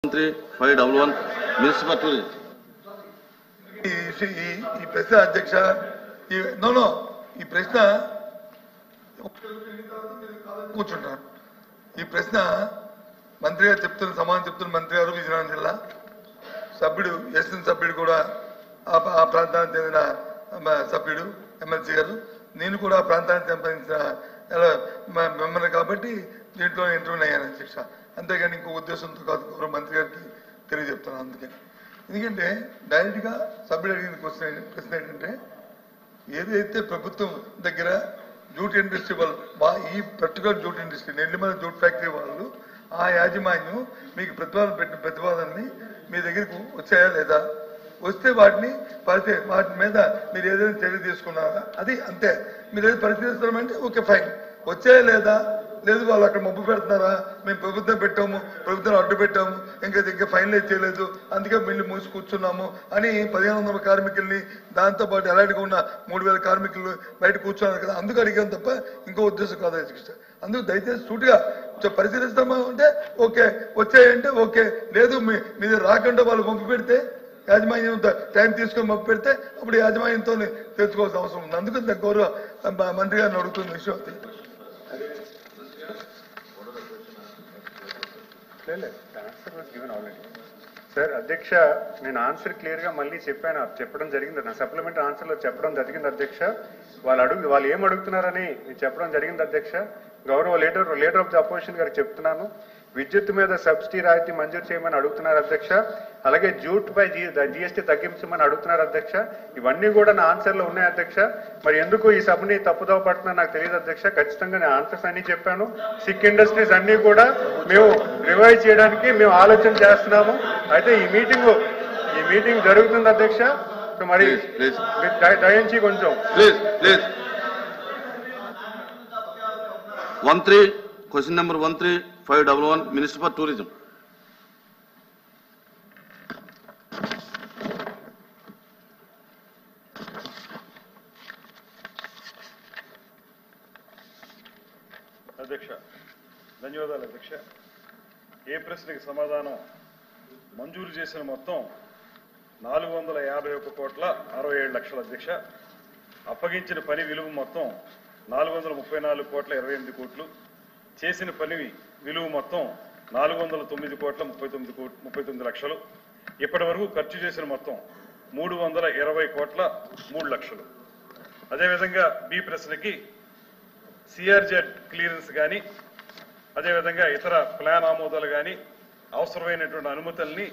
511 Municipal Tourism. ఈ ప్రశ్న అధ్యక్ష ఈ ప్రశ్న కూర్చుంటాను. ఈ ప్రశ్న మంత్రి గారు చెప్తున్న సమాధానం చెప్తున్న మంత్రి గారు విజయనగరం జిల్లా సభ్యుడు ఎస్ఎన్ సభ్యుడు కూడా ఆ ప్రాంతానికి చెందిన సభ్యుడు ఎమ్మెల్సీ గారు, నేను కూడా ఆ ప్రాంతానికి సంబంధించిన మెంబర్ కాబట్టి దీంట్లో ఇంటర్వ్యూ అయ్యాను అధ్యక్ష. అంతేగాని ఇంకో ఉద్దేశంతో కాదు, గౌరవ మంత్రి గారికి తెలియజెప్తున్నాను. అందుకని ఎందుకంటే డైరెక్ట్గా సభ్యుడు అడిగిన ప్రశ్న ఏంటంటే, ఏదైతే ప్రభుత్వం దగ్గర జూట్ ఇండస్ట్రీ వాళ్ళు ఈ particular jute industry Nellimarla jute factory వాళ్ళు ఆ యాజమాన్యం మీకు ప్రతిపాదన పెట్టిన ప్రతిపాదనని మీ దగ్గరకు వచ్చాయా లేదా, వస్తే వాటి మీద మీరు ఏదైనా చర్య తీసుకున్నారా, అది అంతే. మీరు ఏదైనా పరిశీలిస్తామంటే ఓకే ఫైన్. వచ్చాయా లేదా, లేదు వాళ్ళు అక్కడ మబ్బు పెడుతున్నారా, మేము ప్రభుత్వం పెట్టాము, ప్రభుత్వం అడ్డు పెట్టాము, ఇంకా ఫైనలైజ్ చేయలేదు, అందుకే మిల్లు మూసి కూర్చున్నాము అని 1500 కార్మికుల్ని దాంతోపాటు ఎలాంటిగా ఉన్న 3000 కార్మికులు బయట కూర్చున్నారు కదా, అందుకు అడిగాను తప్ప ఇంకో ఉద్దేశం కాదు అధ్యక్ష. అందుకు దయచేసి సూటిగా పరిశీలిస్తామా అంటే ఓకే, వచ్చాయంటే ఓకే, లేదు మీద రాకుండా వాళ్ళు పంపి పెడితే యాజమాన్యం టైం తీసుకొని పంపి పెడితే అప్పుడు యాజమాన్యంతో తెచ్చుకోవాల్సిన అవసరం ఉంది. అందుకు గౌరవ మంత్రి గారిని అడుగుతున్న విషయం. సార్ అధ్యక్ష, నేను ఆన్సర్ క్లియర్ గా మళ్ళీ చెప్పడం జరిగింది, నా సప్లిమెంటరీ ఆన్సర్ లో చెప్పడం జరిగింది అధ్యక్ష. వాళ్ళు ఏం అడుగుతున్నారని చెప్పడం జరిగింది అధ్యక్ష. గౌరవ లీడర్ ఆఫ్ ది అపోజిషన్ గారికి చెప్తున్నాను, విద్యుత్ మీద సబ్సిడీ రాయితీ మంజూరు చేయమని అడుగుతున్నారు అధ్యక్ష. అలాగే జూట్ పై జిఎస్టీ తగ్గించమని అడుగుతున్నారు అధ్యక్ష. ఇవన్నీ కూడా నా ఆన్సర్లో ఉన్నాయి అధ్యక్ష. మరి ఎందుకు ఈ సభని తప్పుదోవ పడుతున్నా నాకు తెలియదు అధ్యక్ష. ఖచ్చితంగా నేను ఆన్సర్స్ అన్ని చెప్పాను. సిక్ ఇండస్ట్రీస్ అన్ని కూడా మేము రివైజ్ చేయడానికి మేము ఆలోచన చేస్తున్నాము. అయితే ఈ మీటింగ్ జరుగుతుంది అధ్యక్ష. మరి దయించి కొంచెం Question number 13511 Minister for Tourism. అధ్యక్ష ధన్యవాదాలు అధ్యక్ష. ఏ ప్రశ్నకి సమాధానం మంజూరు చేసిన మొత్తం 451,67,00,000 అధ్యక్ష. అప్పగించిన పని విలువ మొత్తం 434,28,00,00,000. చేసిన పని విలువ మొత్తం 409,39,39,00,000. ఇప్పటి వరకు ఖర్చు చేసిన మొత్తం 320,03,00,000. అదేవిధంగా బి ప్రశ్నకి సిఆర్జెడ్ క్లియరెన్స్ కానీ, అదేవిధంగా ఇతర ప్లాన్ ఆమోదాలు కానీ అవసరమైనటువంటి అనుమతుల్ని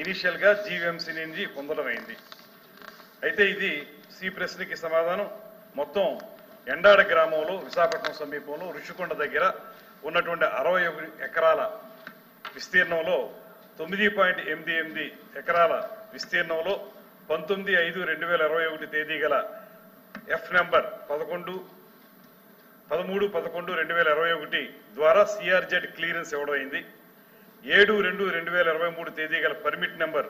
ఇనిషియల్గా జీవీఎంసీ నుంచి పొందడమైంది. అయితే ఇది సి ప్రశ్నకి సమాధానం మొత్తం ఎండాడ గ్రామంలో విశాఖపట్నం సమీపంలో ఋషికొండ దగ్గర ఉన్నటువంటి 61 ఎకరాల విస్తీర్ణంలో 9.88 ఎకరాల విస్తీర్ణంలో 19/5/2021 తేదీ గల ఎఫ్ నెంబర్ 13/11/2021 ద్వారా సిఆర్జెడ్ క్లియరెన్స్ ఇవ్వడమైంది. 7/2/2023 తేదీ గల పర్మిట్ నెంబర్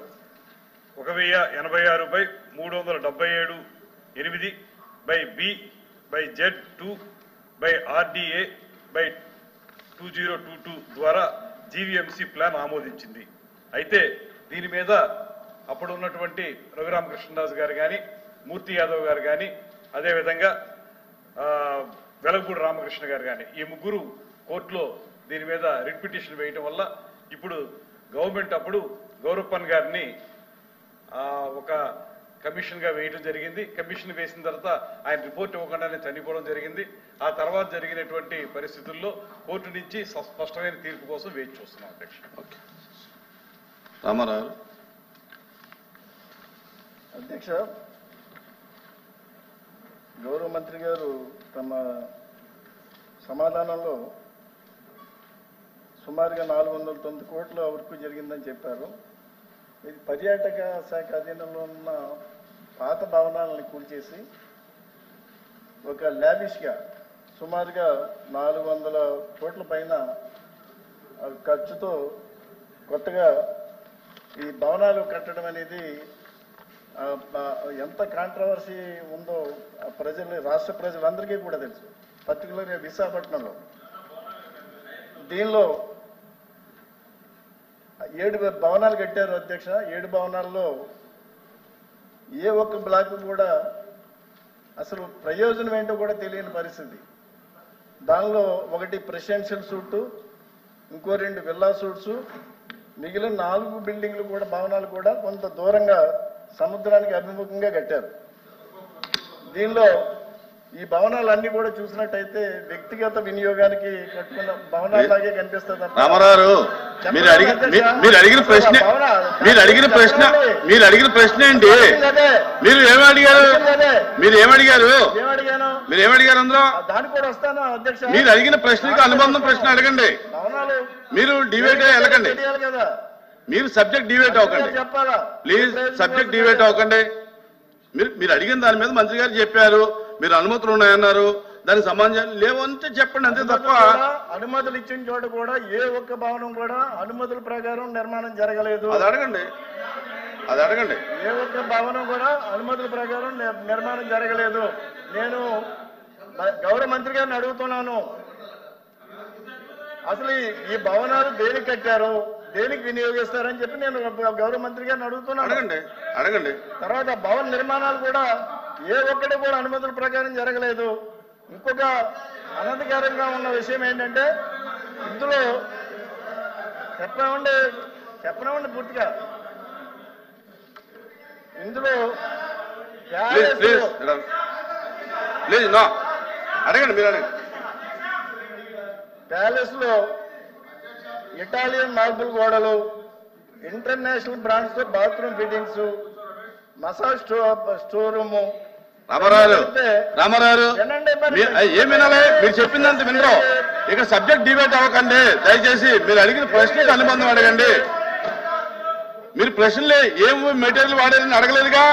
1086/3/B/Z2/RDA/2022 ద్వారా జీవీఎంసీ ప్లాన్ ఆమోదించింది. అయితే దీని మీద అప్పుడు ఉన్నటువంటి రఘురామకృష్ణరాజు గారు కానీ, మూర్తి యాదవ్ గారు కానీ, అదేవిధంగా వెలగపూడి రామకృష్ణ గారు కానీ, ఈ ముగ్గురు కోర్టులో దీని మీద రిట్ పిటిషన్ వేయటం వల్ల ఇప్పుడు గవర్నమెంట్ అప్పుడు గౌరప్పన్ గారిని ఒక కమిషన్ గా వేయడం జరిగింది. కమిషన్ వేసిన తర్వాత ఆయన రిపోర్ట్ ఇవ్వకుండానే చనిపోవడం జరిగింది. ఆ తర్వాత జరిగినటువంటి పరిస్థితుల్లో కోర్టు నుంచి స్పష్టమైన తీర్పు కోసం వేచి చూస్తున్నాం అధ్యక్ష. రామారావు అధ్యక్ష, గౌరవ మంత్రి గారు తమ సమాధానంలో సుమారుగా 409 కోట్ల వరకు జరిగిందని చెప్పారు. ఇది పర్యాటక శాఖ అధీనంలో ఉన్న పాత భవనాలను కూల్చేసి ఒక లావిష్గా సుమారుగా 400 కోట్ల పైన ఖర్చుతో కొత్తగా ఈ భవనాలు కట్టడం అనేది ఎంత కాంట్రవర్సీ ఉందో రాష్ట్ర ప్రజలందరికీ కూడా తెలుసు. పర్టికులర్గా విశాఖపట్నంలో దీనిలో 7 భవనాలు కట్టారు అధ్యక్ష. 7 భవనాల్లో ఏ ఒక్క బ్లాక్ కూడా అసలు ప్రయోజనం ఏంటో కూడా తెలియని పరిస్థితి. దానిలో ఒకటి ప్రెసిడెన్షియల్ సూటు, ఇంకో 2 విల్లా సూట్స్, మిగిలిన 4 బిల్డింగ్లు కూడా భవనాలు కూడా కొంత దూరంగా సముద్రానికి అభిముఖంగా కట్టారు. దీనిలో ఈ భవనాలన్నీ కూడా చూసినట్టయితే వ్యక్తిగత వినియోగానికి కట్టుకున్న భవనాలాగే కనిపిస్తుంది. రామారావు మీరు అడిగిన ప్రశ్న ఏంటి? మీరు ఏమడిగారు అందులో? దానికి కూడా వస్తాను అధ్యక్ష. మీరు అడిగిన ప్రశ్నకి అనుబంధం ప్రశ్న అడగండి. భవనాలు మీరు డిబేట్ వెళ్ళకండి. కదా మీరు సబ్జెక్ట్ డిబేట్ అవ్వకండి చెప్పాలా? ప్లీజ్. సబ్జెక్ట్ డిబేట్ అవ్వకండి. మీరు అడిగిన దాని మీద మంత్రి గారు చెప్పారు, మీరు అనుమతులు ఉన్నాయన్నారు, దానికి సంబంధం లేవు అంటే చెప్పండి, అంతే తప్ప. అనుమతులు ఇచ్చిన చోట కూడా ఏ ఒక్క భవనం కూడా అనుమతుల ప్రకారం నిర్మాణం జరగలేదు. అది అడగండి. ఏ ఒక్క భవనం కూడా అనుమతుల ప్రకారం నిర్మాణం జరగలేదు. నేను గౌరవ మంత్రి గారిని అడుగుతున్నాను, అసలు ఈ భవనాలు దేనికి కట్టారు, దేనికి వినియోగిస్తారని చెప్పి నేను గౌరవ మంత్రి గారిని అడుగుతున్నాను. అడగండి. తర్వాత భవన నిర్మాణాలు కూడా ఏ ఒక్కటి కూడా అనుమతుల ప్రకారం జరగలేదు. ఇంకొక అనధికారంగా ఉన్న విషయం ఏంటంటే ఇందులో చెప్పనివ్వండి పూర్తిగా. ఇందులో ప్యాలెస్ లో ఇటాలియన్ మార్బుల్ గోడలు, ఇంటర్నేషనల్ బ్రాండ్స్ తో bathroom fittings, massage store room. Ramarao ఏం వినాలి? మీరు చెప్పిందంత వినరు. ఇక సబ్జెక్ట్ డిబేట్ అవ్వకండి దయచేసి. మీరు అడిగిన ప్రశ్నకి అనుబంధం అడగండి. మీరు ప్రశ్నలే ఏం మెటీరియల్ వాడారని అడగలేదుగా.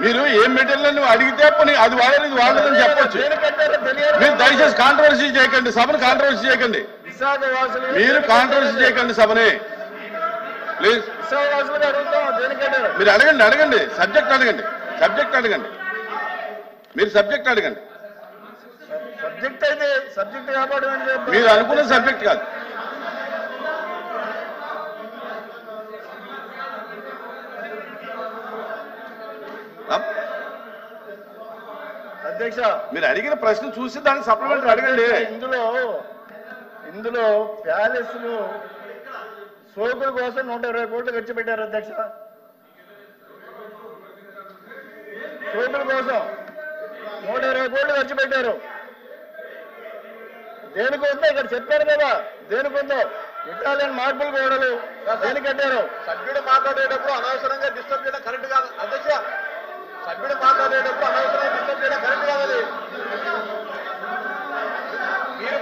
మీరు ఏం మెటీరియల్ అడిగితే అది వాడారు ఇది వాడలేదని చెప్పొచ్చు. మీరు దయచేసి కాంట్రవర్సీ చేయకండి, సభను కాంట్రవర్సీ చేయకండి. మీరు కాంట్రవర్సీ చేయకండి సభని ప్లీజ్. మీరు అడగండి. సబ్జెక్ట్ అడగండి. మీరు సబ్జెక్ట్ అడగండి. సబ్జెక్ట్ అయితే సబ్జెక్ట్ కాబట్టి మీరు అనుకున్న సబ్జెక్ట్ కాదు. అధ్యక్ష మీరు అడిగిన ప్రశ్న చూసి దానికి సప్లిమెంటరీ అడగండి. ఇందులో ప్యాలెస్ లు సోకుల కోసం 120 కోట్లు ఖర్చు పెట్టారు అధ్యక్ష. సోకుల కోసం 120 కోట్లు ఖర్చు పెట్టారు. దేనికొందో ఇక్కడ చెప్పారు కదా, దేనికొందో ఇటాలియన్ మార్బుల్ గోడలు దేనికి కట్టారు. సభ్యుడు మాట్లాడేటప్పుడు అనవసరంగా డిస్టర్బ్ చేయడం కరెక్ట్ కాదు అధ్యక్ష. సభ్యుడు మాట్లాడేటప్పుడు అనవసరంగా డిస్టర్బ్ చేయడం కరెక్ట్ కాదు.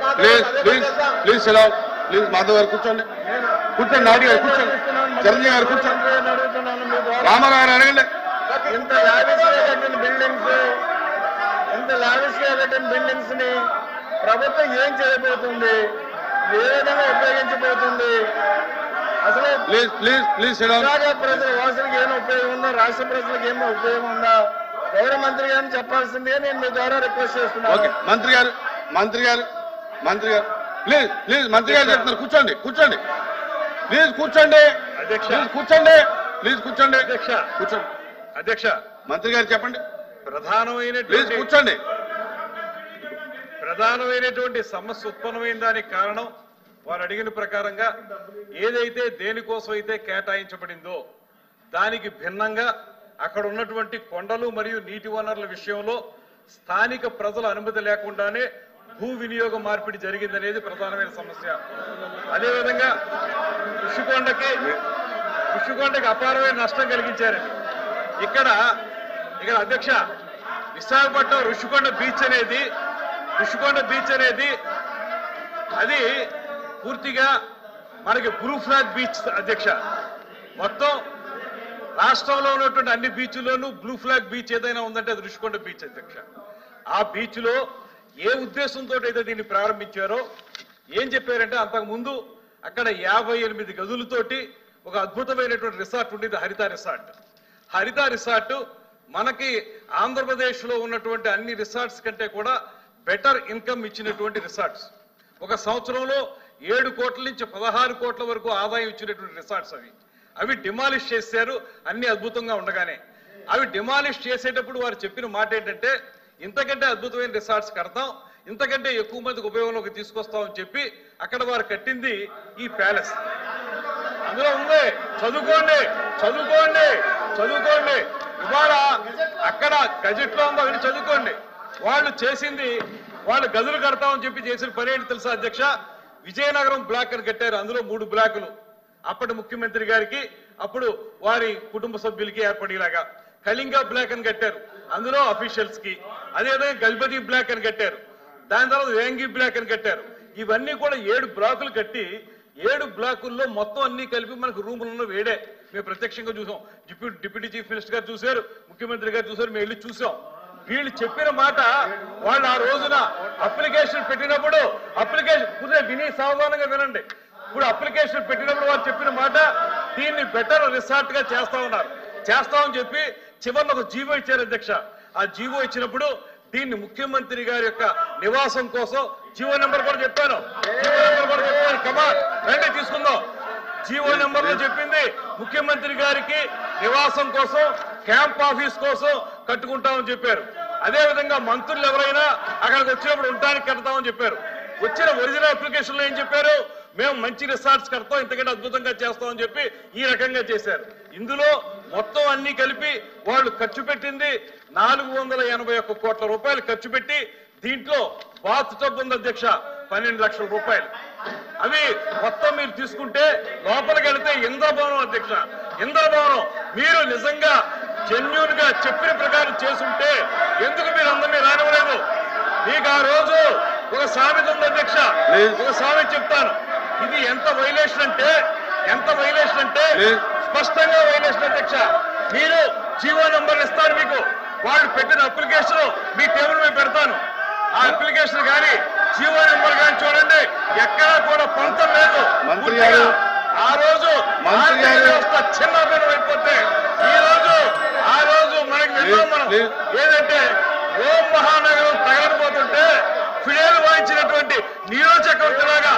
అది ప్లీజ్ మాధవ్ గారు కూర్చోండి. నాయుడు గారు కూర్చోండి. చిరంజీవి గారు కూర్చోండి. రామారావు గారు అడగండి. ఇంత లావిష్గా కట్టిన బిల్డింగ్స్ ని ప్రభుత్వం ఏం చేయబోతుంది, ఏ విధంగా ఉపయోగించబోతుంది, అసలు ప్రజల వాసులకు ఏమైనా ఉపయోగం ఉందా, రాష్ట్ర ప్రజలకు ఏమైనా ఉపయోగం ఉందా, గౌరవ మంత్రి గారిని చెప్పాల్సిందే నేను మీ ద్వారా రిక్వెస్ట్ చేస్తున్నాను. మంత్రి గారు ప్లీజ్ మంత్రి గారు చెప్తున్నారు. కూర్చోండి ప్లీజ్ కూర్చోండి. అధ్యక్ష మంత్రి గారు చెప్పండి. ప్రధానమైనటువంటి సమస్య ఉత్పన్నమైన దానికి కారణం వారు అడిగిన ప్రకారంగా ఏదైతే దేనికోసం అయితే కేటాయించబడిందో దానికి భిన్నంగా అక్కడ ఉన్నటువంటి కొండలు మరియు నీటి వనరుల విషయంలో స్థానిక ప్రజల అనుమతి లేకుండానే భూ వినియోగ మార్పిడి జరిగిందనేది ప్రధానమైన సమస్య. అదేవిధంగా ఋషికొండకి అపారమైన నష్టం కలిగించారండి. ఇక్కడ అధ్యక్ష విశాఖపట్నం ఋషికొండ బీచ్ అనేది అది పూర్తిగా మనకి బ్లూ ఫ్లాగ్ బీచ్ అధ్యక్ష. మొత్తం రాష్ట్రంలో ఉన్నటువంటి అన్ని బీచ్ల్లోనూ బ్లూ ఫ్లాగ్ బీచ్ ఏదైనా ఉందంటే అది ఋషికొండ బీచ్ అధ్యక్ష. ఆ బీచ్ లో ఏ ఉద్దేశంతో అయితే దీన్ని ప్రారంభించారో ఏం చెప్పారంటే అంతకుముందు అక్కడ 58 గదులతోటి ఒక అద్భుతమైనటువంటి రిసార్ట్ ఉండేది, హరిత రిసార్ట్. మనకి ఆంధ్రప్రదేశ్ లో ఉన్నటువంటి అన్ని రిసార్ట్స్ కంటే కూడా బెటర్ ఇన్కమ్ ఇచ్చినటువంటి రిసార్ట్స్. ఒక సంవత్సరంలో 7 కోట్ల నుంచి 16 కోట్ల వరకు ఆదాయం ఇచ్చినటువంటి రిసార్ట్స్ అవి డిమాలిష్ చేశారు. అన్ని అద్భుతంగా ఉండగానే అవి డిమాలిష్ చేసేటప్పుడు వారు చెప్పిన మాట ఏంటంటే ఇంతకంటే అద్భుతమైన రిసార్ట్స్ కడతాం, ఇంతకంటే ఎక్కువ మందికి ఉపయోగంలోకి తీసుకొస్తామని చెప్పి అక్కడ వారు కట్టింది ఈ ప్యాలెస్. అందులో ఉంది, చదువుకోండి చదువుకోండి చదువుకోండి. ఇవాళ అక్కడ గజెట్ లో ఉందో అక్కడ చదువుకోండి. వాళ్ళు చేసింది, వాళ్ళు గదులు కడతామని చెప్పి చేసిన పని ఏంటి తెలుసా అధ్యక్ష? విజయనగరం బ్లాక్ అని కట్టారు. అందులో 3 బ్లాకులు అప్పటి ముఖ్యమంత్రి గారికి, అప్పుడు వారి కుటుంబ సభ్యులకి ఏర్పడేలాగా. కళింగ బ్లాక్ అని కట్టారు, అందులో అఫీషియల్స్ కి. అదేవిధంగా గల్పతి బ్లాక్ అని కట్టారు. దాని తర్వాత వేంగి బ్లాక్ అని కట్టారు. ఇవన్నీ కూడా 7 బ్లాకులు కట్టి 7 బ్లాకుల్లో మొత్తం అన్ని కలిపి మనకు రూములలో వేడే. మేము ప్రత్యక్షంగా చూసాం. డిప్యూటీ చీఫ్ మినిస్టర్ గారు చూశారు, ముఖ్యమంత్రి గారు చూశారు, మేము వెళ్ళి చూసాం. వీళ్ళు చెప్పిన మాట, వాళ్ళు ఆ రోజున అప్లికేషన్ పెట్టినప్పుడు విని సావధానంగా వినండి. ఇప్పుడు అప్లికేషన్ పెట్టినప్పుడు వారు చెప్పిన మాట, దీన్ని బెటర్ రిసార్ట్ గా చేస్తామని చెప్పి చివరిలో ఒక జీవో ఇచ్చారు అధ్యక్ష. ఆ జీవో ఇచ్చినప్పుడు దీన్ని ముఖ్యమంత్రి గారి యొక్క నివాసం కోసం జీవో నెంబర్ కూడా చెప్పాను. కమాన్ రండి తీసుకుందాం. జీవో నెంబర్ లో చెప్పింది ముఖ్యమంత్రి గారికి నివాసం కోసం, క్యాంప్ ఆఫీస్ కోసం కట్టుకుంటామని చెప్పారు. అదే విధంగా మంత్రులు ఎవరైనా అక్కడికి వచ్చినప్పుడు ఉండడానికి కడతామని చెప్పారు. వచ్చిన ఒరిజినల్ అప్లికేషన్ లో ఏం చెప్పారు? మేము మంచి రిసార్ట్స్ కడతాం, ఇంతకంటే అద్భుతంగా చేస్తామని చెప్పి ఈ రకంగా చేశారు. ఇందులో మొత్తం అన్ని కలిపి వాళ్ళు ఖర్చు పెట్టింది 481 కోట్ల రూపాయలు ఖర్చు పెట్టి, దీంట్లో బాత్ టబ్ ఉంది అధ్యక్ష 12 లక్షల రూపాయలు. అవి మొత్తం మీరు తీసుకుంటే లోపలికి వెళితే ఇంద్రభవనం అధ్యక్ష, ఇంద్రభవనం. మీరు నిజంగా జెన్యూన్ గా చెప్పిన ప్రకారం చేసుంటే ఎందుకు మీరు అందరినీ రానివ్వలేదు? మీకు ఆ రోజు ఒక సామెత ఉంది అధ్యక్ష, ఒక సామెత చెప్తాను. ఇది ఎంత వైలేషన్ అంటే స్పష్టంగా వైలేషన్ అధ్యక్ష. మీరు జీవో నంబర్ ఇస్తారు, మీకు వాళ్ళు పెట్టిన అప్లికేషన్ మీ టేబుల్ మీద పెడతాను. ఆ అప్లికేషన్ కానీ జీవో నెంబర్ కానీ చూడండి, ఎక్కడా కూడా పొంతం లేదు. ఆ రోజు చిన్నభిన్నం అయిపోతే ఆ రోజు మనకి ఏదంటే ఓం మహానగరం తగలకపోతుంటే ఫిడేలు వాయించినటువంటి నియోజకవర్గంలాగా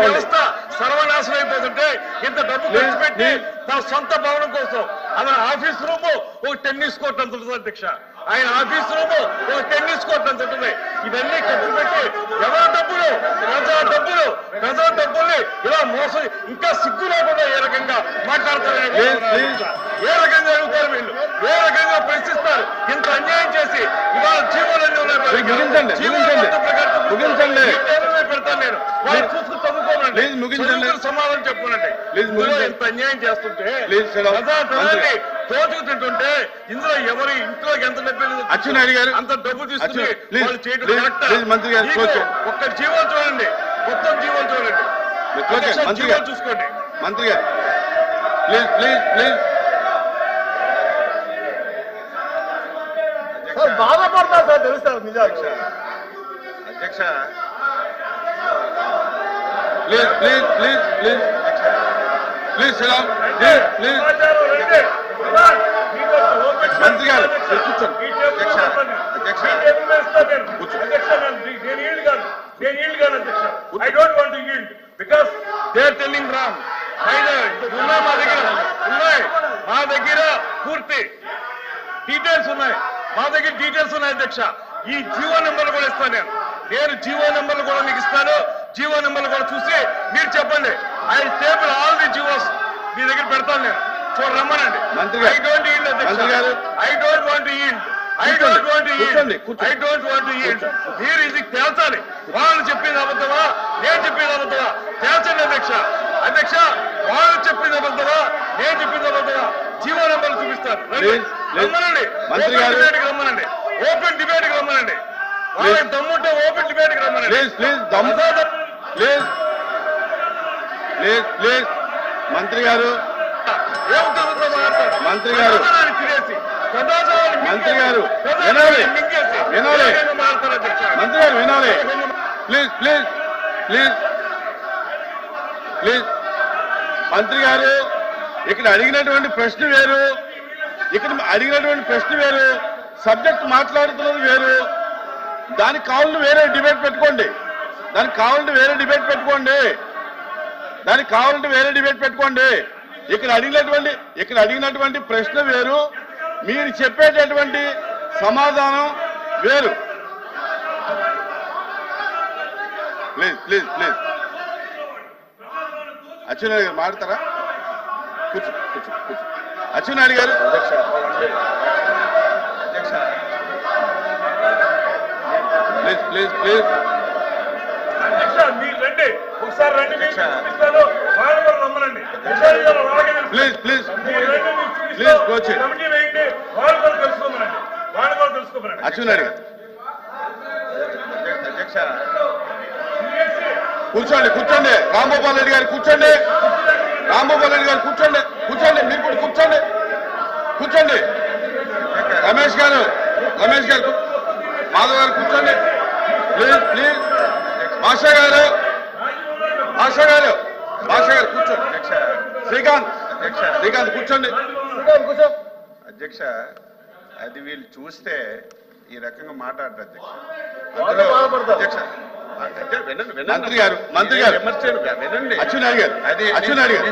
వ్యవస్థ సర్వనాశనం అయిపోతుంటే ఇంత డబ్బు ఖర్చు పెట్టి తన సొంత భవనం కోసం అతని ఆఫీస్ రూమ్ ఒక టెన్నిస్ కోర్ట్ అంత ఉంటుంది అధ్యక్ష. ఆయన ఆఫీస్ రూమ్ ఒక టెన్నిస్ కోర్ట్ అంత ఉంటుంది. ఇవన్నీ ఖర్చు పెట్టి ఎవరి డబ్బులు, ప్రజా డబ్బుల్ని ఇలా మోసం, ఇంకా సిగ్గు లేకుండా ఏ రకంగా మాట్లాడతారు, ఏ రకంగా అడుగుతారు వీళ్ళు, ఏ రకంగా ప్రశ్నిస్తారు? ఇంత అన్యాయం చేసి ఇవాళ జీవోలన్నీ పెడతాను నేను, వాళ్ళు చూసుకుని చదువుకోనండి, సమాధానం చెప్పుకోనండి. ఇంత అన్యాయం చేస్తుంటే ప్రజాధనాన్ని తోచుకు తింటుంటే ఇందులో ఎవరి ఇంట్లోకి ఎంత డబ్బు అంత డబ్బు తీసుకుని వాళ్ళు చేయడం ఒక్క జీవో చూడండి, మొత్తం జీవో చూడండి, జీవో చూసుకోండి. మంత్రి గారు ప్లీజ్ బాధపడతా సార్, తెలుస్తారు నిజాలు. అధ్యక్ష ప్లీజ్ మంత్రి గారు I don't want to yield because they are telling wrong. మా దగ్గర పూర్తి డీటెయిల్స్ ఉన్నాయి, అధ్యక్ష. ఈ జీవో నెంబర్లు కూడా ఇస్తాను నేను జీవో నెంబర్లు కూడా మీకు ఇస్తాను. జీవో నెంబర్లు కూడా చూసి మీరు చెప్పండి. I table all the GOs మీ దగ్గర పెడతాను నేను, రమ్మనండి. ఐ డోంట్ ఈల్డ్ అధ్యక్ష, I don't want to yield. మీరు ఇది తేల్చాలి. వాళ్ళు చెప్పింది అబద్ధమా, నేను చెప్పింది అబద్ధమా తేల్చండి అధ్యక్ష. వాళ్ళు చెప్పింది అబద్ధమా, నేను చెప్పింది అబద్ధమా? జీవో నెంబర్లు చూపిస్తారు, రమ్మనండి. రమ్మనండి, ఓపెన్ డిబేట్ కి రమ్మనండి. వాళ్ళకి దమ్ముంటే ఓపెన్ డిబేట్ కి రమ్మనండి. మంత్రి గారు వినాలి. ప్లీజ్ మంత్రి గారు, ఇక్కడ అడిగినటువంటి ప్రశ్న వేరు, సబ్జెక్ట్ మాట్లాడుతున్నది వేరు. దానికి కావాలని వేరే డిబేట్ పెట్టుకోండి. దానికి కావాలంటే వేరే డిబేట్ పెట్టుకోండి. దానికి కావాలంటే వేరే డిబేట్ పెట్టుకోండి. ఇక్కడ అడిగినటువంటి ప్రశ్న వేరు, మీరు చెప్పేటటువంటి సమాధానం వేరు. ప్లీజ్ ప్లీజ్ ప్లీజ్ అచ్చెన్నాయుడు గారు మాట్లాడతారా? కూర్చో కూర్చో కూర్చో. అచ్చెన్నాయుడు గారు. ప్లీజ్ ప్లీజ్ ప్లీజ్ ఒకసారి రండి, please please please coach. Atchannaidu గారు కూర్చోండి కూర్చోండి. రాంగోపాల్ రెడ్డి గారు కూర్చోండి. రాంగోపాల్ రెడ్డి గారు కూర్చోండి. కూర్చోండి, మీరు కూడా కూర్చోండి. కూర్చోండి. రమేష్ గారు మాధవ్ గారు కూర్చోండి. Please please. భాషా గారు కూర్చోండి. శ్రీకాంత్ కూర్చోండి. అధ్యక్ష, అది వీళ్ళు చూస్తే ఈ రకంగా మాట్లాడరు అధ్యక్ష. మంత్రి గారు వినండి. అచ్చెన్నాయుడు గారు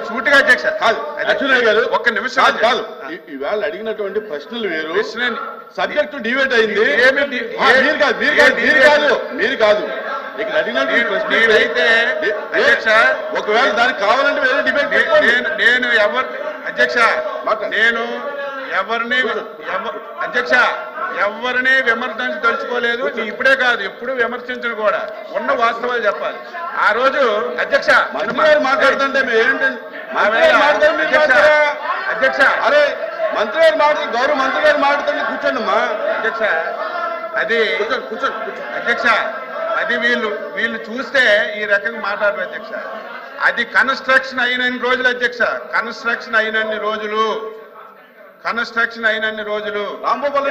సూటిగా అధ్యక్ష కాదు. అచ్చెన్నాయుడు గారు ఒక్క నిమిషం కాదు. ఇవాళ అడిగినటువంటి ప్రశ్నలు వేరు, సబ్జెక్టు డిబేట్ అయింది. మీరు కాదు ఇక్కడ అడిగినటువంటి ప్రశ్న అయితే అధ్యక్ష, ఒకవేళ దానికి కావాలంటే వేరే డిబేట్ నేను ఎవరిని విమర్శించదలుచుకోలేదు. ఇప్పుడే కాదు, ఎప్పుడు విమర్శించను కూడా. ఉన్న వాస్తవాలు చెప్పాలి. ఆ రోజు అధ్యక్ష మాట్లాడుతుంటే అధ్యక్ష అరే మంత్రి గారు మాట్లాడు, గౌరవ మంత్రి గారు మాట్లాడుతుంటే కూర్చోండి అమ్మా. అధ్యక్ష, అది కూర్చోండి అధ్యక్ష. అది వీళ్ళు చూస్తే ఈ రకంగా మాట్లాడరు అధ్యక్ష. అది కన్స్ట్రక్షన్ అయినన్ని రోజులు అధ్యక్ష, కన్స్ట్రక్షన్ అయినన్ని రోజులు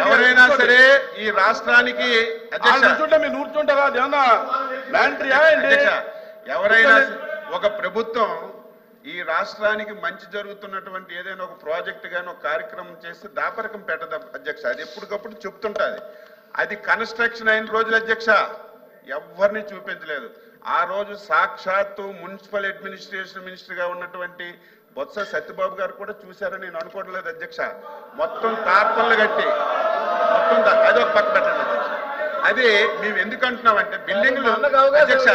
ఎవరైనా సరే ఈ రాష్ట్రానికి మీరు నూర్చుంటారా? అధ్యక్ష, ఎవరైనా ఒక ప్రభుత్వం ఈ రాష్ట్రానికి మంచి జరుగుతున్నటువంటి ఏదైనా ఒక ప్రాజెక్ట్ గాని ఒక కార్యక్రమం చేస్తే దాపరకం పెట్టదు అధ్యక్ష. అది ఎప్పటికప్పుడు చెప్తుంటది. అది కన్స్ట్రక్షన్ అయిన రోజులు అధ్యక్ష ఎవరిని చూపించలేదు. ఆ రోజు సాక్షాత్తు మున్సిపల్ అడ్మినిస్ట్రేషన్ మినిస్టర్ గా ఉన్నటువంటి బొత్స సత్యబాబు గారు కూడా చూశారని నేను అనుకోవట్లేదు అధ్యక్ష. మొత్తం తార్పన్లు కట్టి మొత్తం అది ఒక పక్క పెట్టండి అధ్యక్ష. అది మేము ఎందుకు అంటున్నామంటే బిల్డింగ్లు అధ్యక్ష,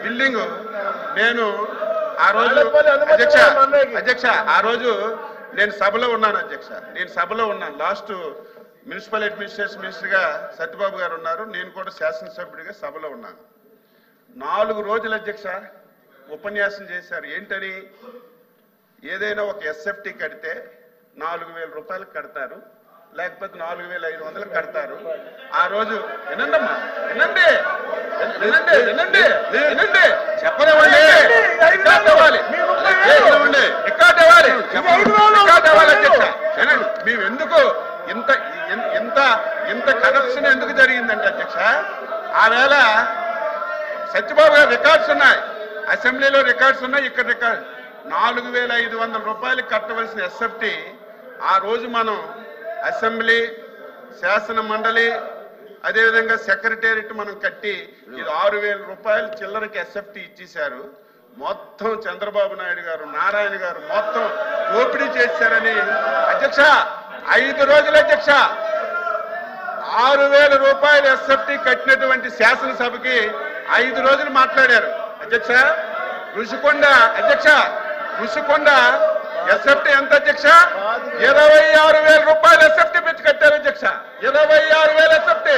బిల్డింగ్ నేను ఆ రోజు అధ్యక్ష ఆ రోజు నేను సభలో ఉన్నాను అధ్యక్ష. లాస్ట్ మున్సిపల్ అడ్మినిస్ట్రేషన్ మినిస్టర్ గా సత్యబాబు గారు ఉన్నారు, నేను కూడా శాసనసభ్యుడిగా సభలో ఉన్నాను. 4 రోజులు అధ్యక్ష ఉపన్యాసం చేశారు. ఏంటని, ఏదైనా ఒక ఎస్ఎఫ్టీ కడితే 4,000 రూపాయలకు కడతారు, లేకపోతే 4,500 కడతారు. ఆ రోజు వినండమ్మా, వినండి చెప్పనివ్వండి, రికార్డ్ అవ్వాలి అధ్యక్ష. మేము ఎందుకు ఇంత కరప్షన్ ఎందుకు జరిగిందంటే అధ్యక్ష, ఆ వేళ సత్యబాబు గారు రికార్డ్స్ ఉన్నాయి, అసెంబ్లీలో రికార్డ్స్ ఉన్నాయి, ఇక్కడ రికార్డ్ 4,500 రూపాయలు కట్టవలసిన ఎస్ఎఫ్టీ ఆ రోజు మనం అసెంబ్లీ, శాసన మండలి, అదేవిధంగా సెక్రటేరియట్ మనం కట్టి ఇది 6,000 రూపాయలు చిల్లరకి ఎస్ఎఫ్టీ ఇచ్చేశారు. మొత్తం చంద్రబాబు నాయుడు గారు, నారాయణ గారు మొత్తం దోపిడీ చేశారని అధ్యక్ష 5 రోజులు అధ్యక్ష 6,000 రూపాయలు ఎస్ఎఫ్టీ కట్టినటువంటి శాసనసభకి 5 రోజులు మాట్లాడారు అధ్యక్ష. ఋషికొండ ఎస్ఎఫ్టీ ఎంత అధ్యక్ష? 26,000 రూపాయలు ఎస్ఎఫ్టీ పెట్టి కట్టారు అధ్యక్ష. 26,000 ఎస్ఎఫ్టీ,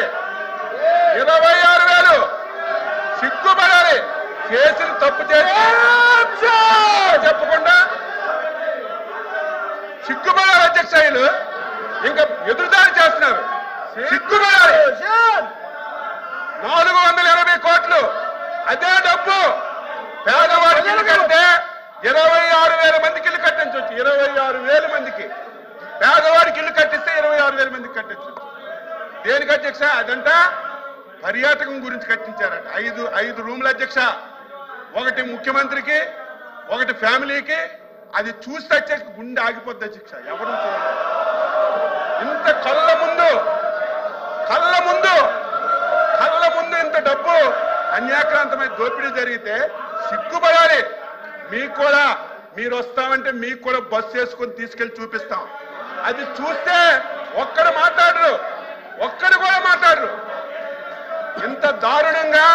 26,000. సిగ్గుపడాలి, చేసిన తప్పు చేసి చెప్పకుండా సిగ్గుపడాలి అధ్యక్ష. వీళ్ళు ఇంకా ఎదురుదారి చేస్తున్నారు, సిగ్గుపడాలి. 480 కోట్లు అదే డబ్బు పేదవాడికి ఇల్లు కడితే 26,000 మందికి ఇల్లు కట్టించవచ్చు. 26,000 మందికి పేదవాడికి ఇల్లు కట్టిస్తే 26,000 మందికి కట్టించవచ్చు. దేనికి అధ్యక్ష? అదంతా పర్యాటకం గురించి కట్టించారట. 5 రూములు అధ్యక్ష, ఒకటి ముఖ్యమంత్రికి, ఒకటి ఫ్యామిలీకి. అది చూస్తే అధ్యక్ష గుండె ఆగిపోద్ది అధ్యక్ష. ఎవరు చూడాలి ఇంత కళ్ళ ముందు ముందు ఇంత డబ్బు అన్యాక్రాంతమైన దోపిడీ జరిగితే సిగ్గుపడాలి. మీకు కూడా మీరు వస్తామంటే మీకు కూడా బస్సు వేసుకొని తీసుకెళ్లి చూపిస్తాం. అది చూస్తే ఒక్కడు మాట్లాడరు, ఒక్కడు కూడా మాట్లాడరు. ఇంత దారుణంగా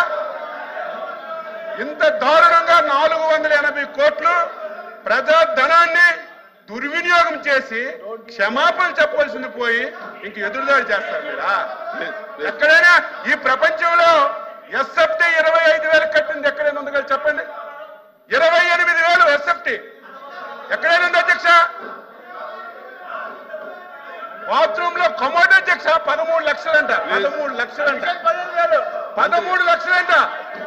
480 కోట్లు ప్రజా ధనాన్ని దుర్వినియోగం చేసి క్షమాపణ చెప్పవలసింది పోయి ఇంక ఎదురుదాడి చేస్తారు మీరా? ఎక్కడైనా ఈ ప్రపంచంలో ఎస్ఎఫ్టీ 25,000 కట్టింది ఎక్కడైనా ఉంది కదా చెప్పండి. 28,000 ఎస్ఎఫ్టీ ఎక్కడైనా ఉంది అధ్యక్ష? బాత్రూమ్ లో కమోడ్ అధ్యక్ష 13 లక్షలంట. 13 లక్షలంట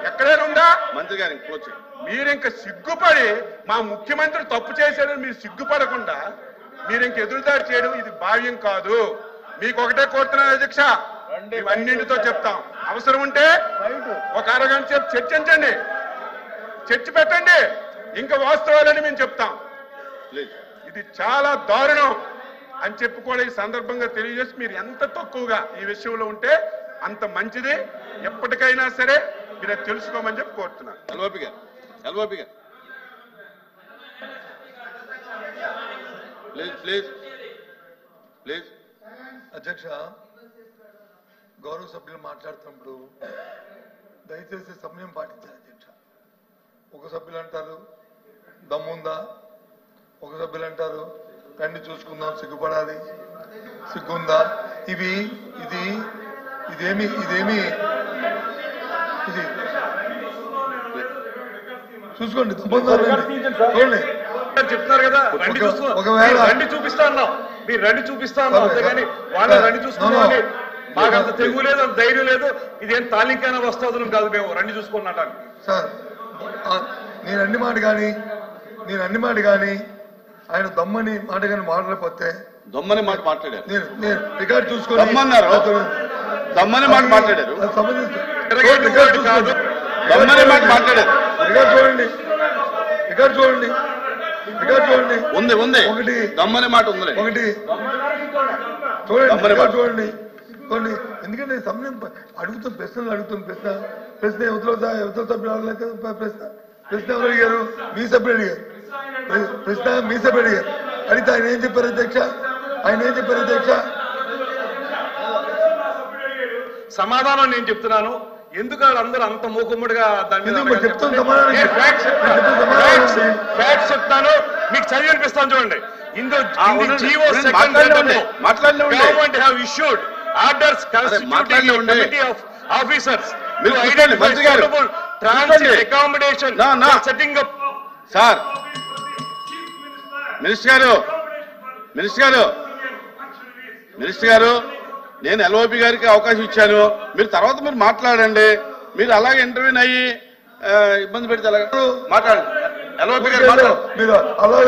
ఎక్కడైనా ఉందా? మంత్రి గారు ఇంకోవచ్చు. మీరు ఇంక సిగ్గుపడి మా ముఖ్యమంత్రి తప్పు చేశారని మీరు సిగ్గుపడకుండా మీరు ఇంక ఎదురుదాడి చేయడం ఇది భావ్యం కాదు. మీకు ఒకటే కోరుతున్నాను అధ్యక్ష, ఇవన్నింటితో చెప్తాం. అవసరం ఉంటే ఒక అరగంట సేపు చర్చించండి, చర్చ పెట్టండి, ఇంకా వాస్తవాలని మేము చెప్తాం. ఇది చాలా దారుణం అని చెప్పి కూడా ఈ సందర్భంగా తెలియజేసి మీరు ఎంత తక్కువగా ఈ విషయంలో ఉంటే అంత మంచిది. ఎప్పటికైనా సరే మీరు అది తెలుసుకోమని చెప్పి కోరుతున్నాను. ఎల్ఓపి గారు ప్లీజ్. అధ్యక్ష, గౌరవ సభ్యులు మాట్లాడుతున్నప్పుడు దయచేసి సమయం పాటించాలి అధ్యక్ష. ఒక సభ్యులు అంటారు దమ్ముందా, ఒక సభ్యులు అంటారు రండి చూసుకుందాం, సిగ్గుపడాలి, సిగ్గుందా. ఇదేమి చూసుకోండి, చూడండి. చెప్తున్నారు కదా ఒకవేళ రండి చూపిస్తా అన్నాం, మీరు రండి చూపిస్తా అన్నాం, అంతేగాని వాళ్ళ రండి చూసుకున్నామని మాకు అంత తెగువ లేదు, అంత ధైర్యం లేదు. ఇదేం తాలింకైనా వస్తుంది కాదు, మేము రండి చూసుకున్నట్టు. సార్ నేను అన్ని మాట కానీ ఆయన దమ్మని మాట కానీ మాట్లాడకపోతే దమ్మని మాట మాట్లాడారు. నేను రికార్డు చూసుకొని దమ్మన్నారు, దమ్మని మాట మాట్లాడారు, కాదు దమ్మని మాట మాట్లాడారు. రికార్డు చూడండి ఉంది ఒకటి దమ్మని మాట ఉంది. ఒకటి చూడండి. ఎందుకంటే సమయం అడుగుతున్న ప్రశ్న యువతల సభ్యులు అడగలేదు. ప్రశ్న ఎవరు అడిగారు? మీ సభ్యులు అడిగారు. అడిగితే ఆయన ఏం చెప్పారు అధ్యక్ష? సమాధానం నేను చెప్తున్నాను. ఎందుకు వాళ్ళందరూ అంత మూకుమ్మడిగా చెప్తాను, మీకు చదివి అనిపిస్తాను చూడండి. Government have issued orders committee of officers transit accommodation setting up. Sir minister గారు నేను ఎల్ఓపి గారికి అవకాశం ఇచ్చాను, మీరు తర్వాత మీరు మాట్లాడండి. మీరు అలాగే ఇంటర్వ్యూ అయ్యి ఇబ్బంది పెడితే మాట్లాడండి. ఎల్ఓపి గారు మీరు అలా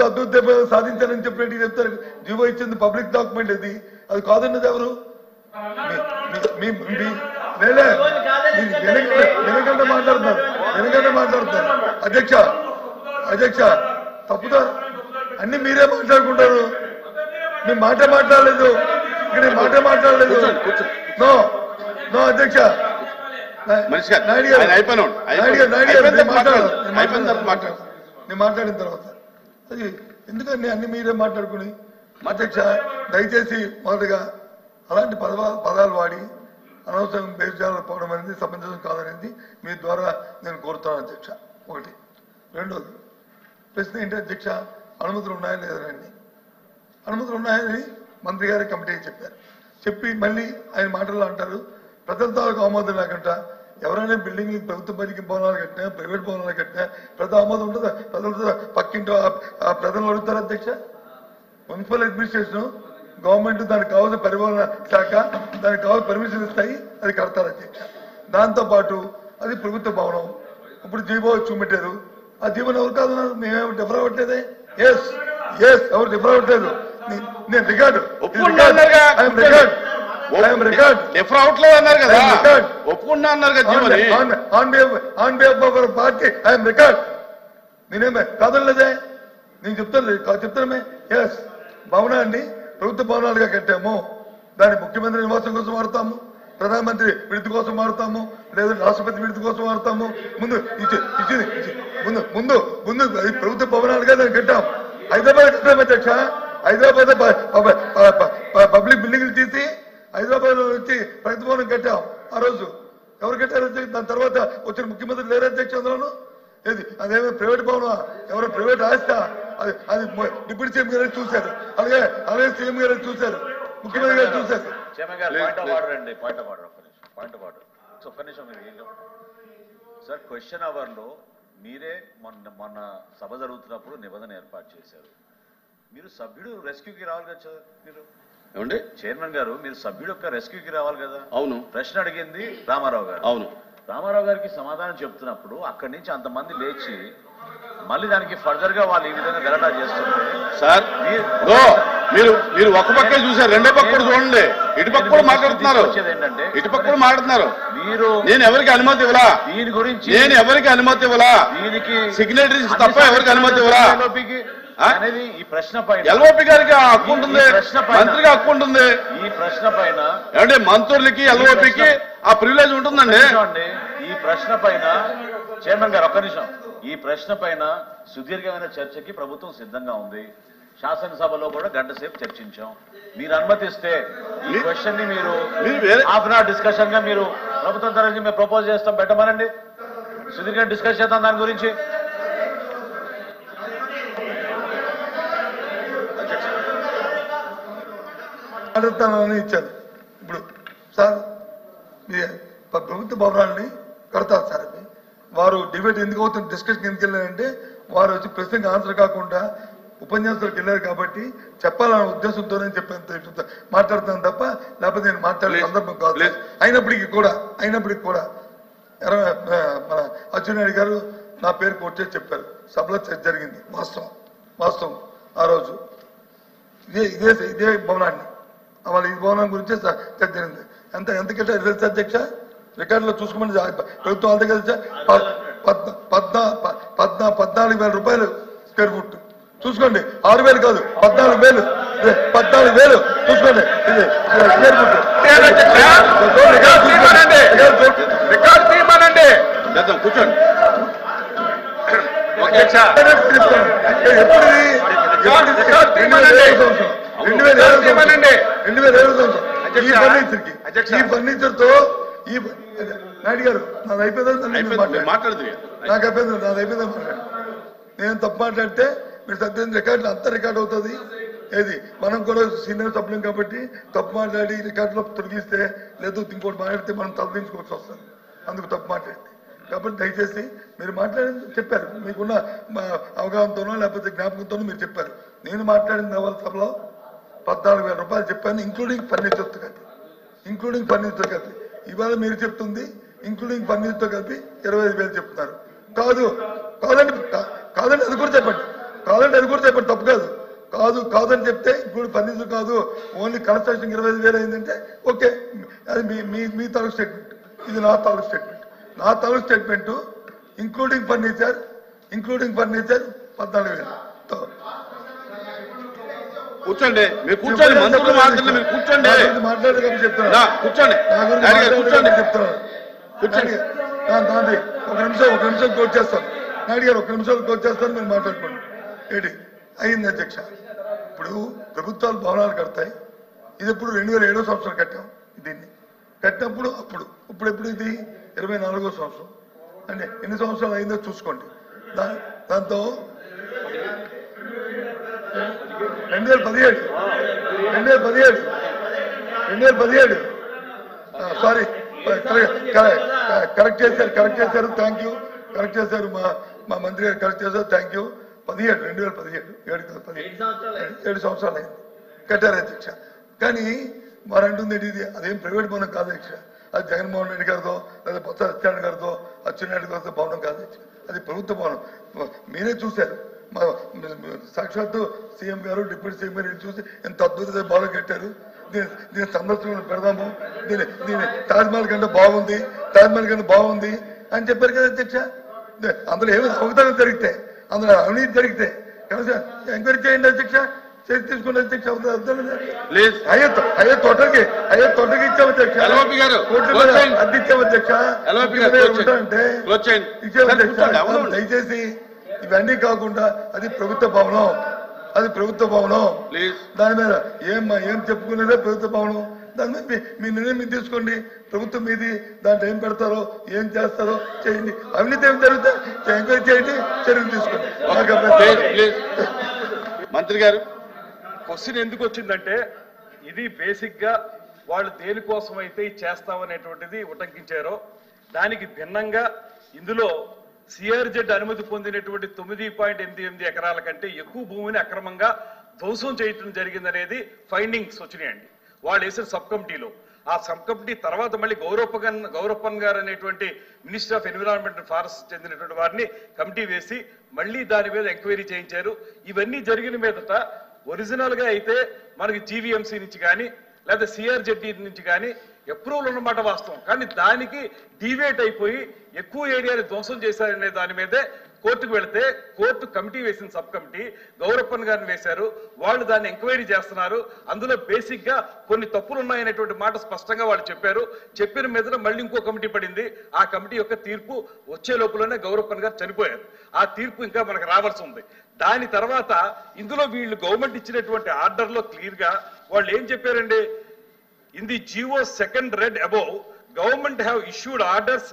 అద్భుత సాధించారని చెప్పినట్టు చెప్తారు. జీవో ఇచ్చింది పబ్లిక్ డాక్యుమెంట్, అది కాదన్నది ఎవరు? వెనకంటే మాట్లాడుతున్నారు అధ్యక్ష తప్పుదా? అన్ని మీరే మాట్లాడుకుంటారు. మీ మాట మాట్లాడలేదు, ఇక్కడ మాట మాట్లాడలేదు. నో అధ్యక్ష, నేను మాట్లాడిన తర్వాత అది ఎందుకని అన్ని మీరే మాట్లాడుకుని. అధ్యక్ష దయచేసి మొదటగా అలాంటి పదాలు వాడి అనవసరం బేజాలు పోవడం అనేది సమంజసం కాదనేది మీ ద్వారా నేను కోరుతాను అధ్యక్ష. ఒకటి. రెండోది ప్రశ్న ఏంటి అధ్యక్ష, అనుమతులు ఉన్నాయా లేదండి? అనుమతులు ఉన్నాయని మంత్రి గారి కమిటీ చెప్పి మళ్ళీ ఆయన మాటల్లో అంటారు ప్రజల తాలూకు ఆమోదం లేకుండా ఎవరైనా బిల్డింగ్ ప్రభుత్వ పనికి భవనాలు కట్టినా ప్రైవేట్ భవనాలు కట్టినా ప్రజల ఆమోదం ఉంటుందా? ప్రజలతో పక్కింటో ఆ ప్రజలు అడుగుతారు అధ్యక్ష. మున్సిపల్ అడ్మినిస్ట్రేషన్ గవర్నమెంట్ దానికి కావాల్సిన పరిపాలన శాఖ దానికి కావాల్సిన పర్మిషన్ ఇస్తాయి, అది కడతారు అధ్యక్ష. దాంతోపాటు అది ప్రభుత్వ భవనం. ఇప్పుడు జీవో చూపెట్టారు, ఆ జీవోని ఎవరు కాదన్నారు? మేమేమి డిఫర్ అవ్వట్లేదే. ఎస్ ఎవరు డిఫర్ అవ్వట్లేదు. నేను రికార్డు డిఫర్ అవట్లేదు అన్నారు కదా, ఒప్పుకున్నా అన్నారు కదా. On behalf of our party I'm record. నేనేమే కాదనలేదే, నేను చెప్తానమే. ఎస్ భవనాన్ని ప్రభుత్వ భవనాలుగా కట్టాము, దాన్ని ముఖ్యమంత్రి నివాసం కోసం వాడతాము. ప్రధానమంత్రి విడుదల కోసం వాడతాము, లేదా రాష్ట్రపతి విడుదల కోసం వాడతాము. ముందు ముందు ముందు ముందు ప్రభుత్వ భవనాలుగా దాన్ని కట్టాం. హైదరాబాద్ కట్టాం అధ్యక్ష. హైదరాబాద్ పబ్లిక్ బిల్డింగ్లు తీసి హైదరాబాద్ లో వచ్చి ప్రగతి భవనం కట్టాం. ఆ రోజు ఎవరు కట్టారు అధ్యక్ష? దాని తర్వాత వచ్చిన ముఖ్యమంత్రి లేరు అధ్యక్ష. అందులోను ఏది అదేమో ప్రైవేట్ భవనం, ఎవరో ప్రైవేట్ ఆస్తా, అది డిప్యూటీ సీఎం గారు చూశారు, అలాగే సీఎం గారు చూశారు, ముఖ్యమంత్రి గారు చూశారు. సార్ క్వశ్చన్ అవర్ లో మీరే మొన్న సభ జరుగుతున్నప్పుడు నిబంధన ఏర్పాటు చేశారు. మీరు సభ్యుడు రెస్క్యూకి రావాలి కదా సార్. మీరు ఏమండి చైర్మన్ గారు, మీరు సభ్యుడు యొక్క రెస్క్యూకి రావాలి కదా. అవును. ప్రశ్న అడిగింది రామారావు గారు. అవును. రామారావు గారికి సమాధానం చెప్తున్నప్పుడు అక్కడి నుంచి అంతమంది లేచి మళ్ళీ దానికి ఫర్దర్ గా వాళ్ళు ఈ విధంగా గలాటా చేస్తుంటే సార్ మీరు ఒక పక్కే చూసారు, రెండో పక్క కూడా చూడండి. ఇటుపక్క కూడా మాట్లాడుతున్నారు, ఏంటంటే ఇటుపక్క కూడా మాట్లాడుతున్నారు. మీరు నేను ఎవరికి అనుమతి ఇవ్వలా, దీని గురించి నేను ఎవరికి అనుమతి ఇవ్వలా, దీనికి సిగ్నేటరీస్ తప్ప ఎవరికి అనుమతి ఇవ్వలా అనేది ఈ ప్రశ్న పైన ఎల్ఓపి గారికి హక్కు ఉంటుంది, మంత్రికి హక్కు ఉంటుంది. ఈ ప్రశ్న పైన ఏమంటే మంత్రులకి ఎల్ఓపికి ఆ ప్రివిలేజ్ ఉంటుందండి. ఈ ప్రశ్న పైన చైర్మన్ గారు ఒక్క నిమిషం, ఈ ప్రశ్న పైన సుదీర్ఘమైన చర్చకి ప్రభుత్వం సిద్ధంగా ఉంది. శాసనసభలో కూడా గంట సేపు చర్చించాం. మీరు అనుమతిస్తే ఈ క్వశ్చన్ ని మీరు హాఫ్ అన్ అవర్ డిస్కషన్ గా మీరు ప్రభుత్వం తరఫు మేము ప్రపోజ్ చేస్తాం, పెట్టమనండి. సుదీర్ఘంగా డిస్కస్ చేద్దాం దాని గురించి. అడుగుతానని ఇచ్చారు. ఇప్పుడు సార్ ప్రభుత్వ భవనాన్ని కడతారు సార్. అది వారు డిబేట్ ఎందుకు అవుతుంది, డిస్కషన్ ఎందుకు వెళ్ళారంటే వారు వచ్చి ప్రశ్నకి ఆన్సర్ కాకుండా ఉపన్యాసాలకు వెళ్ళారు కాబట్టి చెప్పాలనే ఉద్దేశంతోనే చెప్పాను, మాట్లాడుతాను తప్ప లేకపోతే నేను మాట్లాడే సందర్భం కాదు. అయినప్పటికీ కూడా మన అచ్చెన్నాయుడు గారు నా పేరు కోట్ చేసి చెప్పారు. సభలో చర్చ జరిగింది, వాస్తవం. ఆ రోజు ఇదే భవనాన్ని వాళ్ళ ఈ భవనం గురించి చర్చ జరిగింది. ఎంత కట్టారు తెలుసా అధ్యక్ష? రికార్డులో చూసుకోమని ప్రభుత్వం అంతే కదా, 14,000 రూపాయలు స్క్వేర్ ఫుట్. చూసుకోండి, 6,000 కాదు, 14,000 చూసుకోండి. స్క్వేర్ ఫుట్ కూర్చోండి. ఈ ఫర్నిచర్ తో ఈ నాయుడు గారు నాది అయిపోయింది, మాట్లాడుతుంది నాకు అయిపోయింది, నాది అయిపోయింది. నేను తప్పు మాట్లాడితే మీరు సత్యం రికార్డులు అంతా రికార్డ్ అవుతుంది. ఏది మనం కూడా సీనియర్ సభ్యులం కాబట్టి తప్పు మాట్లాడి రికార్డులో తొలగిస్తే లేదు ఇంకోటి మాట్లాడితే మనం తలదించుకోవాల్సి వస్తుంది. అందుకు తప్పు మాట్లాడితే కాబట్టి దయచేసి మీరు మాట్లాడింది చెప్పారు, మీకున్న అవగాహనతోనో లేకపోతే జ్ఞాపకంతోనో మీరు చెప్పారు. నేను మాట్లాడిన సభలో 14,000 రూపాయలు చెప్పాను, ఇంక్లూడింగ్ ఫర్నిచర్తో కలిపి. ఇవాళ మీరు చెప్తుంది ఇంక్లూడింగ్ ఫర్నిచర్తో కలిపి 25,000 చెప్తున్నారు. కాదండి అది కూడా చెప్పండి, తప్పు కాదని చెప్తే ఇప్పుడు ఫర్నిచర్ కాదు, ఓన్లీ కన్స్ట్రక్షన్ 25,000 అయిందంటే ఓకే, అది మీ తాలూకు స్టేట్మెంట్, ఇది నా తాలూకు స్టేట్మెంట్. ఇంక్లూడింగ్ ఫర్నిచర్ 14,000తో కూర్చోండి. మీరు కూర్చోండి, మంత్రులు మాట్లాడండి, మీరు కూర్చోండి, మాట్లాడేది చెప్తాను. కూర్చోండి. ఒక నిమిషం కోట్ చేస్తాను. నాయుడు గారు 1 నిమిషం కోట్ చేస్తాను, మీరు మాట్లాడుకోండి. ఏంటి అయింది అధ్యక్ష? ఇప్పుడు ప్రభుత్వాలు భవనాలు కడతాయి. ఇది ఇప్పుడు 2007 సంవత్సరం కట్టాం. దీన్ని కట్టినప్పుడు ఇప్పుడు ఎప్పుడు ఇది 24వ సంవత్సరం అంటే ఎన్ని సంవత్సరాలు అయిందో చూసుకోండి. దాంతో 2017 సారీ కరెక్ట్ చేశారు. Thank you. కరెక్ట్ చేశారు మా మంత్రి గారు, కరెక్ట్ చేశారు. Thank you. 2017 7 సంవత్సరాలు అయింది కట్టారు అధ్యక్ష. కానీ వారు అంటుంది ఇది అదేం ప్రైవేట్ భవనం కాదు అధ్యక్ష, అది జగన్మోహన్ రెడ్డి గారితో లేదా బొత్స సత్యనారాయణ గారితో అచ్చెన్నాయుడు గారితో భవనం కాదు అధ్యక్ష, అది ప్రభుత్వ భవనం. మీరే చూశారు, సాక్షాత్తు సీఎం గారు డిప్యూటీ సీఎం గారు చూసి ఎంత అద్భుతమైన భవనం కట్టారు. దీని సందర్శన పెడదాము, దీని తాజ్మహల్ కంటే బాగుంది అని చెప్పారు కదా అధ్యక్ష. అందులో ఏమైనా అవకతవకలు జరిగితే, అందులో అవినీతి జరిగితే కనీసం ఎంక్వైరీ చేయండి అధ్యక్ష. చర్య తీసుకుని అధ్యక్ష ప్లీజ్ అయ్యే తోటకి ఇచ్చాం అధ్యక్ష ఎల్ఓపి గారు అద్దె ఇచ్చాం అధ్యక్ష ఎల్ఓపి గారు అంటే క్లోజ్ చేయండి ఇచ్చాం సార్, అధ్యక్ష కూర్చోండి. అవును. దయచేసి ఇవన్నీ కాకుండా అది ప్రభుత్వ భవనం ప్లీజ్ దాని మీద ఏం చెప్పుకునేదే ప్రభుత్వ భవనం దాని మీద మీ నిర్ణయం మీరు తీసుకోండి. ప్రభుత్వం మీది దాంట్లో ఏం పెడతారో ఏం చేస్తారో చేయండి. అవినీతి ఏం జరుగుతా ఎంక్వైరీ చేయండి, చర్యలు తీసుకోండి. ప్లీజ్ మంత్రి గారు క్వశ్చన్ ఎందుకు వచ్చిందంటే ఇది బేసిక్ గా వాళ్ళు దేనికోసం అయితే ఇది చేస్తామనేటువంటిది ఉటంకించారో దానికి భిన్నంగా ఇందులో సిఆర్జెడ్ అనుమతి పొందినటువంటి 9.88 ఎకరాల కంటే ఎక్కువ భూమిని అక్రమంగా ధ్వంసం చేయటం జరిగిందనేది ఫైండింగ్స్ వచ్చినాయండి వాళ్ళు వేసిన సబ్ కమిటీలో. ఆ సబ్ కమిటీ తర్వాత మళ్ళీ గౌరప్పన్ గారు అనేటువంటి minister of environment and forest చెందినటువంటి వారిని కమిటీ వేసి మళ్ళీ దాని మీద ఎంక్వైరీ చేయించారు. ఇవన్నీ జరిగిన మీదట ఒరిజినల్ గా అయితే మనకి జీవీఎంసీ నుంచి కానీ లేదా సిఆర్జెడ్ నుంచి కానీ అప్రూవల్ ఉన్నమాట వాస్తవం. కానీ దానికి డివేట్ అయిపోయి ఎక్కువ ఏరియాని ధ్వంసం చేశారనే దాని మీదే కోర్టుకు వెళితే కోర్టు కమిటీ వేసిన సబ్ కమిటీ గౌరప్పన్ గారిని వేశారు. వాళ్ళు దాన్ని ఎంక్వైరీ చేస్తున్నారు. అందులో బేసిక్ గా కొన్ని తప్పులు ఉన్నాయనేటువంటి మాట స్పష్టంగా వాళ్ళు చెప్పారు. చెప్పిన మీద మళ్ళీ ఇంకో కమిటీ పడింది. ఆ కమిటీ యొక్క తీర్పు వచ్చే లోపలనే గౌరప్పన్ గారు చనిపోయారు. ఆ తీర్పు ఇంకా మనకు రావాల్సి ఉంది. దాని తర్వాత ఇందులో వీళ్ళు గవర్నమెంట్ ఇచ్చినటువంటి ఆర్డర్ లో క్లియర్ గా వాళ్ళు ఏం చెప్పారండి, in the GO second read above, government have issued orders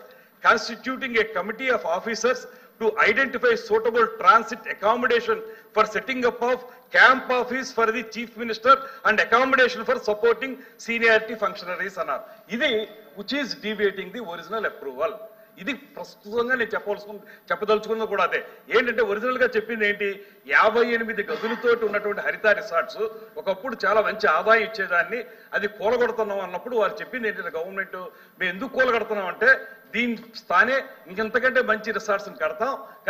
constituting a committee of officers to identify suitable transit accommodation for setting up of camp office for the chief minister and accommodation for supporting seniority functionaries అన్నారు. ఇది which is deviating the original approval. ఇది ప్రస్తుతంగా నేను చెప్పదలుచుకున్నది కూడా అదే. ఏంటంటే original గా చెప్పింది ఏంటి, 58 గదులతోటి ఉన్నటువంటి హరిత రిసార్ట్స్ ఒకప్పుడు చాలా మంచి ఆదాయం ఇచ్చేదాన్ని, అది కూలగొడుతున్నాం అన్నప్పుడు వారు చెప్పింది ఏంటంటే గవర్నమెంట్ మేము ఎందుకు కూలగొడుతున్నాం అంటే దీని స్థానే ఇంకెంతకంటే మంచి రిసార్ట్స్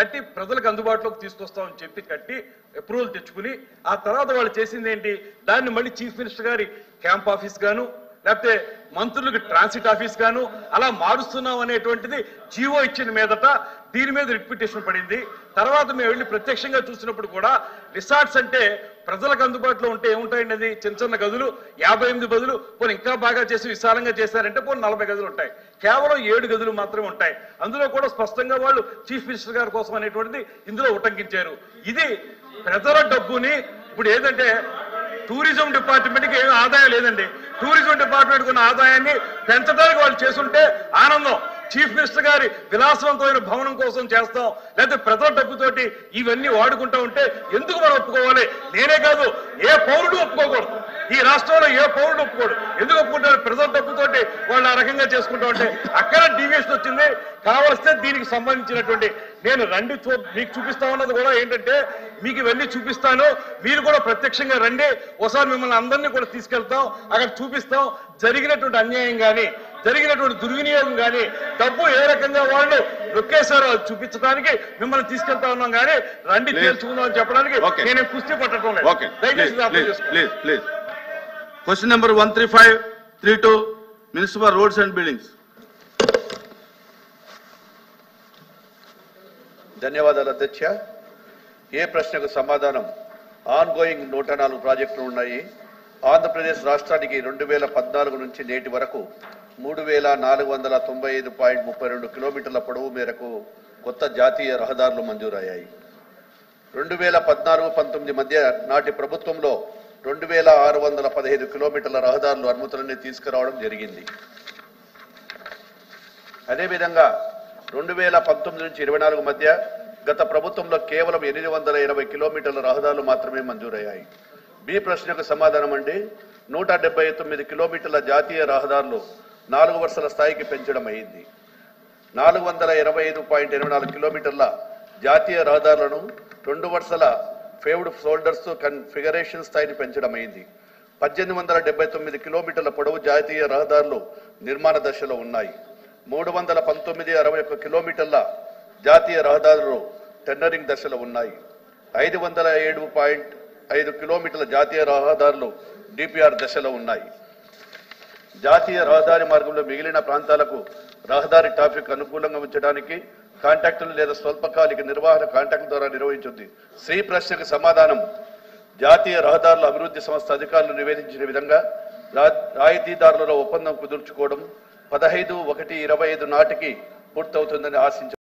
కట్టి ప్రజలకు అందుబాటులోకి తీసుకొస్తామని చెప్పి కట్టి అప్రూవల్ తెచ్చుకుని ఆ తర్వాత వాళ్ళు చేసింది ఏంటి, దాన్ని మళ్ళీ చీఫ్ మినిస్టర్ గారి క్యాంప్ ఆఫీస్ గాను లేకపోతే మంత్రులకు ట్రాన్సిట్ ఆఫీస్ గాను అలా మారుస్తున్నాం అనేటువంటిది జీవో ఇచ్చిన మీదట దీని మీద రిట్ పిటిషన్ పడింది. తర్వాత మేము వెళ్ళి ప్రత్యక్షంగా చూసినప్పుడు కూడా రిసార్ట్స్ అంటే ప్రజలకు అందుబాటులో ఉంటే ఏముంటాయండి, అది చిన్న చిన్న గదులు 58 గదులు పోనీ ఇంకా బాగా చేసి విశాలంగా చేశారంటే పోనీ 40 గదులు ఉంటాయి. కేవలం 7 గదులు మాత్రమే ఉంటాయి. అందులో కూడా స్పష్టంగా వాళ్ళు చీఫ్ మినిస్టర్ గారి కోసం అనేటువంటిది ఇందులో ఉటంకించారు. ఇది ప్రజల డబ్బుని ఇప్పుడు ఏదంటే టూరిజం డిపార్ట్మెంట్కి ఏమీ ఆదాయం లేదండి. టూరిజం డిపార్ట్మెంట్ ఉన్న ఆదాయాన్ని పెంచడానికి వాళ్ళు చేస్తుంటే ఆనందం. చీఫ్ మినిస్టర్ గారి విలాసవంతమైన భవనం కోసం చేస్తాం లేకపోతే ప్రజల డబ్బుతోటి ఇవన్నీ వాడుకుంటా ఉంటే ఎందుకు మనం ఒప్పుకోవాలి? నేనే కాదు, ఏ పౌరుడు ఒప్పుకోకూడదు. ఈ రాష్ట్రంలో ఏ పౌరుడు ఒప్పుకోడు. ఎందుకు ఒప్పుకుంటారు? ప్రజల డబ్బుతోటి వాళ్ళు ఆ రకంగా చేసుకుంటా ఉంటే అక్కడ డీవియేషన్ వచ్చింది. కావలిస్తే దీనికి సంబంధించినటువంటి నేను రండి మీకు చూపిస్తా ఉన్నది కూడా ఏంటంటే మీకు ఇవన్నీ చూపిస్తాను, మీరు కూడా ప్రత్యక్షంగా రండి, ఒకసారి మిమ్మల్ని అందరినీ కూడా తీసుకెళ్తాం, అక్కడ చూపిస్తాం జరిగినటువంటి అన్యాయం కానీ జరిగినటువంటి దుర్వినియోగం కానీ డబ్బు ఏ రకంగా వాళ్ళు నొక్కేశారో చూపించడానికి మిమ్మల్ని తీసుకెళ్తా ఉన్నాం. కానీ రండి తేల్చుకుందాం అని చెప్పడానికి నేను కుస్తీ పట్టడం లేదు. Please question number 13532 minister for roads and buildings. ధన్యవాదాలు అధ్యక్ష. ఏ ప్రశ్నకు సమాధానం. ఆన్ గోయింగ్ 104 ప్రాజెక్టులు ఉన్నాయి. ఆంధ్రప్రదేశ్ రాష్ట్రానికి 2014 నుంచి నేటి వరకు 3495.32 కిలోమీటర్ల పొడవు మేరకు కొత్త జాతీయ రహదారులు మంజూరయ్యాయి. 2014-19 మధ్య నాటి ప్రభుత్వంలో 2615 కిలోమీటర్ల రహదారులు అనుమతులన్నీ తీసుకురావడం జరిగింది. అదేవిధంగా 2019 నుంచి 24 మధ్య గత ప్రభుత్వంలో కేవలం 880 కిలోమీటర్ల రహదారులు మాత్రమే మంజూరయ్యాయి. బి ప్రశ్నకు సమాధానం అండి. 179 కిలోమీటర్ల జాతీయ రహదారులు 4 వరుసల స్థాయికి పెంచడం అయింది. 425.84 కిలోమీటర్ల జాతీయ రహదారులను 2 వరుసల ఫేవ్డ్ షోల్డర్స్ కన్ఫిగరేషన్ స్థాయిని పెంచడం అయింది. 1879 కిలోమీటర్ల పొడవు జాతీయ రహదారులు నిర్మాణ దశలో ఉన్నాయి. 319.61 కిలోమీటర్ల జాతీయ రహదారులు టెండరింగ్ దశలో ఉన్నాయి. 507.5 కిలోమీటర్ల జాతీయ రహదారులు డిపిఆర్ దశలో ఉన్నాయి. జాతీయ రహదారి మార్గంలో మిగిలిన ప్రాంతాలకు రహదారి ట్రాఫిక్ అనుకూలంగా ఉంచడానికి కాంట్రాక్టులు లేదా స్వల్పకాలిక నిర్వహణ కాంట్రాక్టుల ద్వారా నిర్వహించింది. సి ప్రశ్నకు సమాధానం. జాతీయ రహదారుల అభివృద్ధి సంస్థ అధికారులు నివేదించిన విధంగా రాయితీదారుల ఒప్పందం కుదుర్చుకోవడం 15/1/25 నాటికి పూర్తవుతుందని ఆశించారు.